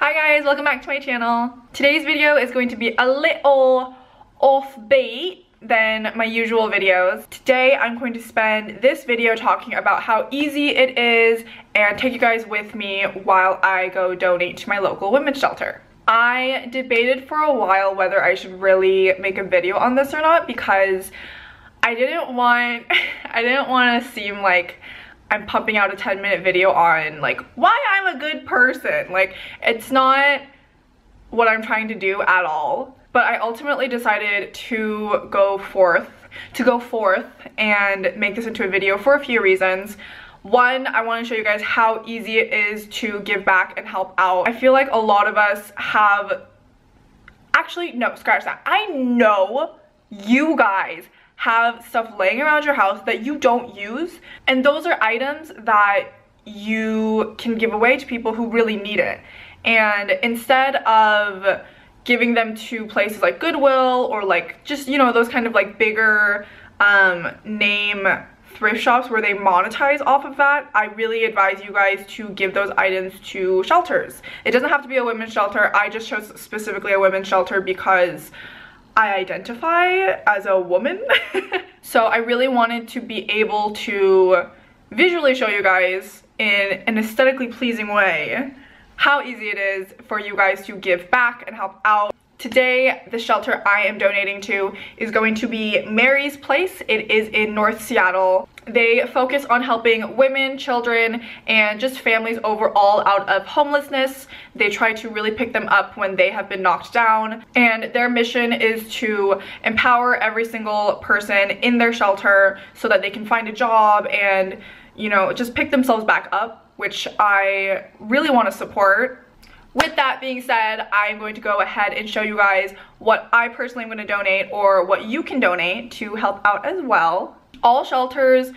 Hi guys, welcome back to my channel. Today's video is going to be a little offbeat than my usual videos. Today I'm going to spend this video talking about how easy it is and take you guys with me while I go donate to my local women's shelter. I debated for a while whether I should really make a video on this or not because I didn't want to seem like I'm pumping out a 10-minute video on like why I'm a good person. Like, it's not what I'm trying to do at all. But I ultimately decided to go forth and make this into a video for a few reasons. One, I want to show you guys how easy it is to give back and help out. I feel like a lot of us have, actually no, scratch that. I know you guys have stuff laying around your house that you don't use, and those are items that you can give away to people who really need it. And instead of giving them to places like Goodwill or like just, you know, those kind of like bigger name thrift shops where they monetize off of that, I really advise you guys to give those items to shelters. It doesn't have to be a women's shelter. I just chose specifically a women's shelter because I identify as a woman. So I really wanted to be able to visually show you guys in an aesthetically pleasing way how easy it is for you guys to give back and help out. Today, the shelter I am donating to is going to be Mary's Place. It is in North Seattle. They focus on helping women, children, and just families overall out of homelessness. They try to really pick them up when they have been knocked down. And their mission is to empower every single person in their shelter so that they can find a job and, you know, just pick themselves back up, which I really want to support. With that being said, I'm going to go ahead and show you guys what I personally am going to donate or what you can donate to help out as well. All shelters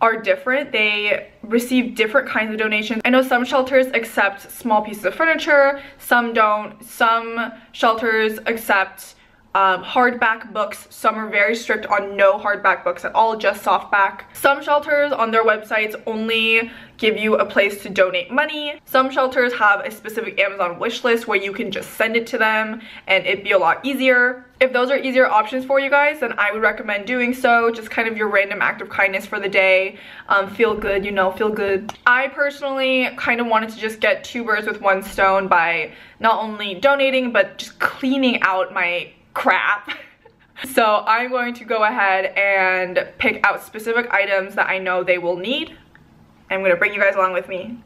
are different. They receive different kinds of donations. I know some shelters accept small pieces of furniture, some don't. Some shelters accept hardback books. Some are very strict on no hardback books at all, just softback. Some shelters on their websites only give you a place to donate money. Some shelters have a specific Amazon wish list where you can just send it to them and it'd be a lot easier. If those are easier options for you guys, then I would recommend doing so. Just kind of your random act of kindness for the day. Feel good, you know, feel good. I personally kind of wanted to just get two birds with one stone by not only donating but just cleaning out my crap. So I'm going to go ahead and pick out specific items that I know they will need. I'm going to bring you guys along with me.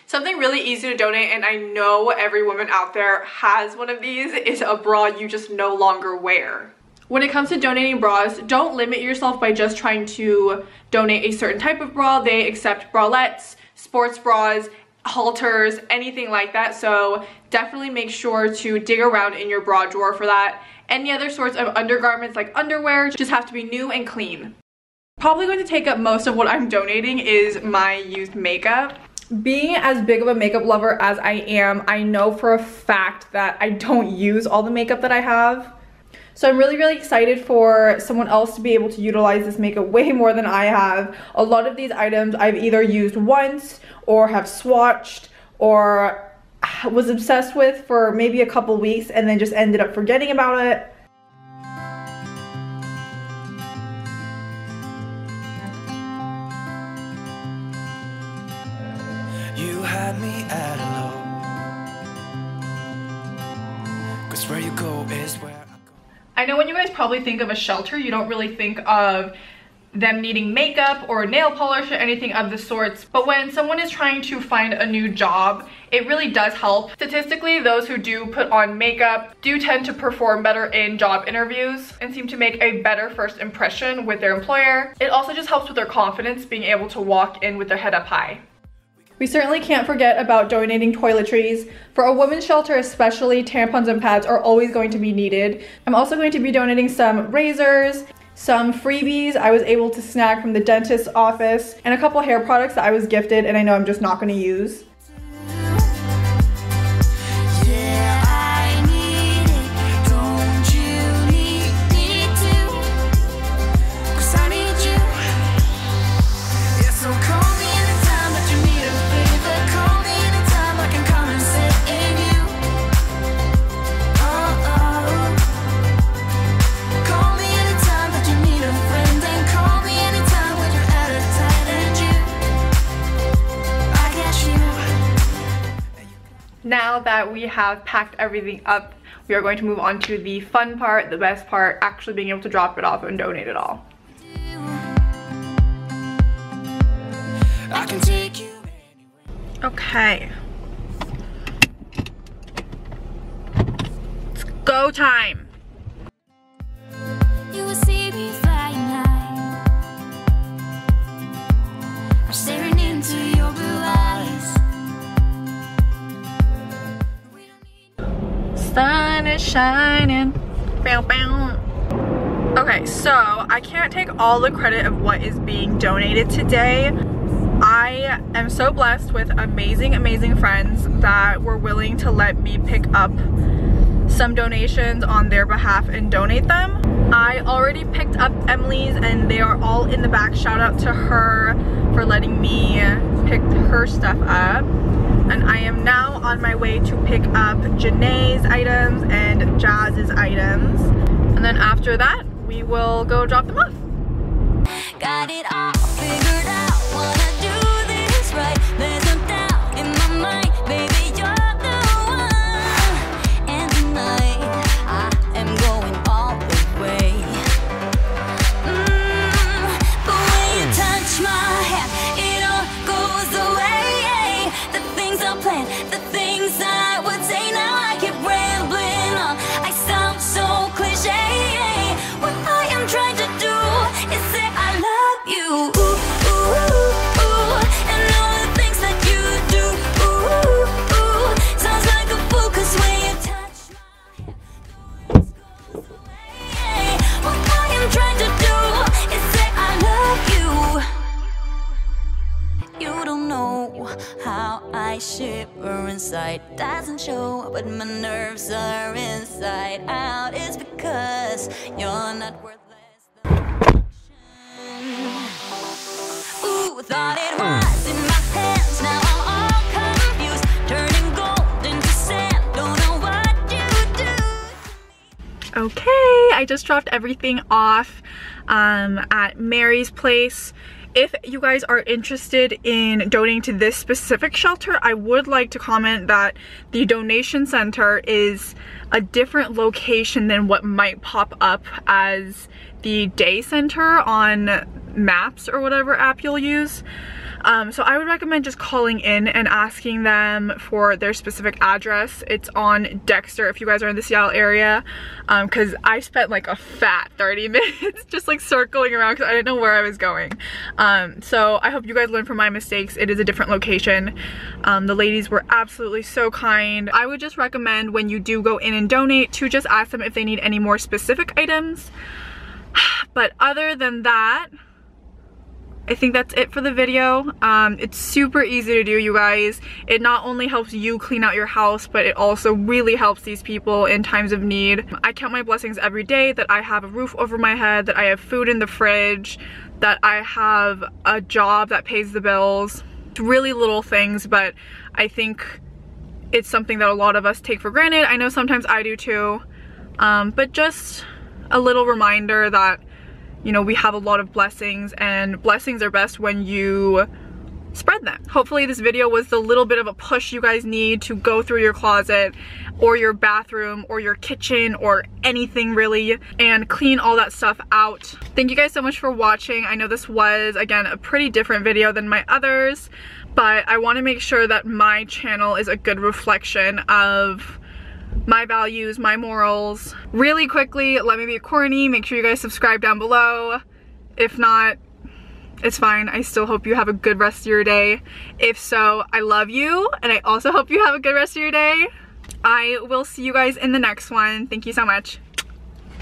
Something really easy to donate, and I know every woman out there has one of these, is a bra you just no longer wear. When it comes to donating bras, don't limit yourself by just trying to donate a certain type of bra. They accept bralettes, sports bras, halters, anything like that. So definitely make sure to dig around in your bra drawer for that. Any other sorts of undergarments like underwear just have to be new and clean. Probably going to take up most of what I'm donating is my used makeup. Being as big of a makeup lover as I am, I know for a fact that I don't use all the makeup that I have. So I'm really excited for someone else to be able to utilize this makeup way more than I have. A lot of these items I've either used once or have swatched or was obsessed with for maybe a couple weeks and then just ended up forgetting about it. You had me at hello, 'cause where you go is where I go. I know when you guys probably think of a shelter, you don't really think of them needing makeup or nail polish or anything of the sorts, but when someone is trying to find a new job, it really does help. Statistically, those who do put on makeup do tend to perform better in job interviews and seem to make a better first impression with their employer. It also just helps with their confidence, being able to walk in with their head up high. We certainly can't forget about donating toiletries. For a women's shelter especially, tampons and pads are always going to be needed. I'm also going to be donating some razors, some freebies I was able to snag from the dentist's office, and a couple hair products that I was gifted and I know I'm just not going to use. So call me anytime that you need a favor. Call me anytime I can come and sit in. Now that we have packed everything up, we are going to move on to the fun part, the best part, actually being able to drop it off and donate it all. I can take you Okay. It's go time. You will see me flying high. I'm staring into your blue eyes. Sun is shining. Bow, bow. Okay, so I can't take all the credit of what is being donated today. I am so blessed with amazing friends that were willing to let me pick up some donations on their behalf and donate them. I already picked up Emily's and they are all in the back. Shout out to her for letting me pick her stuff up. And I am now on my way to pick up Janae's items and Jazz's items. And then after that, we will go drop them off. Got it all figured out. Wanna do this right. There's no doubt in my mind, baby, you're the one. And tonight I am going all the way. The way you touch my hand, it all goes away. The things I planned, the things I would say, now I keep rambling on. I sound so cliche. What I am trying to do is say I love you. Ooh, ooh, ooh, ooh. And all the things that you do. Ooh, ooh, ooh. Sounds like a fool, 'cause when you touch my hand, the words goes away. What I am trying to do is say I love you. You don't know how I shiver inside. Doesn't show, but my nerves are inside out. It's because you're not worth less than ooh, thought it was in my hands. Now I'm all confused, turning gold into sand. Don't know what you do. Okay, I just dropped everything off at Mary's place. If you guys are interested in donating to this specific shelter, I would like to comment that the donation center is a different location than what might pop up as the day center on maps or whatever app you'll use. So I would recommend just calling in and asking them for their specific address. It's on Dexter if you guys are in the Seattle area, because I spent like a fat 30 minutes just like circling around because I didn't know where I was going. So I hope you guys learn from my mistakes. It is a different location. The ladies were absolutely so kind. I would just recommend when you do go in and donate to just ask them if they need any more specific items. But other than that, I think that's it for the video. It's super easy to do, you guys. It not only helps you clean out your house, but it also really helps these people in times of need. I count my blessings every day that I have a roof over my head, that I have food in the fridge, that I have a job that pays the bills. It's really little things, but I think it's something that a lot of us take for granted. I know sometimes I do too, but just a little reminder that, you know, we have a lot of blessings, and blessings are best when you spread them. Hopefully this video was the little bit of a push you guys need to go through your closet or your bathroom or your kitchen or anything really and clean all that stuff out. Thank you guys so much for watching. I know this was, again, a pretty different video than my others, but I want to make sure that my channel is a good reflection of my values, my morals. Really quickly, let me be corny, make sure you guys subscribe down below. If not, it's fine. I still hope you have a good rest of your day. If so, I love you, and I also hope you have a good rest of your day. I will see you guys in the next one. Thank you so much.